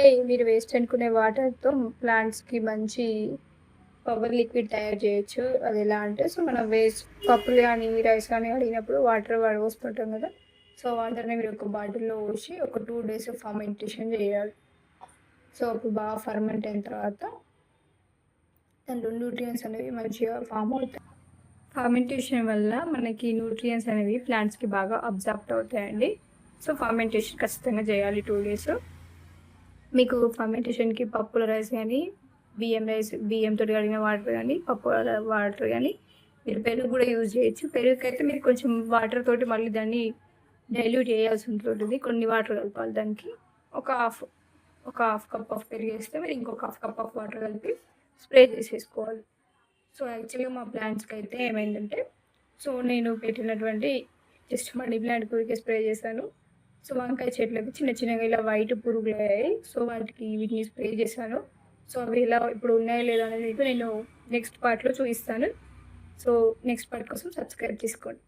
అంటే మీరు వేస్ట్ అనుకునే వాటర్‌తో ప్లాంట్స్‌కి మంచి పవర్ లిక్విడ్ తయారు చేయొచ్చు. అదెలా అంటే మనం వేస్ట్ పప్పులు గానీ, రైస్ కానీ కడిగినప్పుడు వాటర్ వడపోస్తుంటాం గదా! సో, వాటర్‌ని మీరు ఒక బాటిల్‌లో పోసి ఒక 2 డేస్ ఫర్మెంటేషన్ చేయాలి. సో, అప్పుడు బాగా ఫర్మెంట్ అయిన తర్వాత దాంట్లో న్యూట్రియంట్స్ అనేవి మంచిగా ఫార్మ్ అవుతాయి. ఫర్మెంటేషన్ వల్ల మనకి న్యూట్రియంట్స్ అనేవి ప్లాంట్స్‌కి బాగా అబ్జార్బ్ అవుతాయండి. సో, ఫర్మెంటేషన్ ఖచ్చితంగా చేయాలి 2 డేస్. మీకు ఫర్మెంటేషన్‌కి పప్పుల రైస్ గానీ, బియ్యంతోటి కడిగిన వాటర్ గానీ, వాటర్ గానీ, మీరు పెరుగు గూడా యూజ్ చేయొచ్చు. పెరుగుకైతే మీరు కొంచెం వాటర్ తోటి మళ్ళీ దాన్ని డైల్యూట్ చేయాల్సి ఉంటుంటది. కొన్ని వాటర్ కలపాలి దానికి. ఒక హాఫ్, ఒక హాఫ్ కప్ ఆఫ్ పెరుగేస్తే మీరు ఇంకొక హాఫ్ కప్ ఆఫ్ వాటర్ కలిపి స్ప్రే చేసేసుకోవాలి. సో, యాక్చువల్‌గా మా ప్లాంట్స్‌కైతే ఏమైందంటే, సో, నేను పెట్టినటువంటి జస్ట్ మనీ ప్లాంట్‌కి ఊరికే స్ప్రే చేశాను. సో, వంకాయ చెట్లకి చిన్న చిన్నగా ఇలా వైట్ పురుగులయ్యాయి. సో, వాటికి వీటిని స్ప్రే చేశాను. సో, అవి ఎలా ఇప్పుడు ఉన్నాయో లేదో అనేది మీకు నేను నెక్స్ట్ పార్ట్‌లో చూపిస్తాను. సో, నెక్స్ట్ పార్ట్ కోసం సబ్స్క్రైబ్ చేసుకోండి.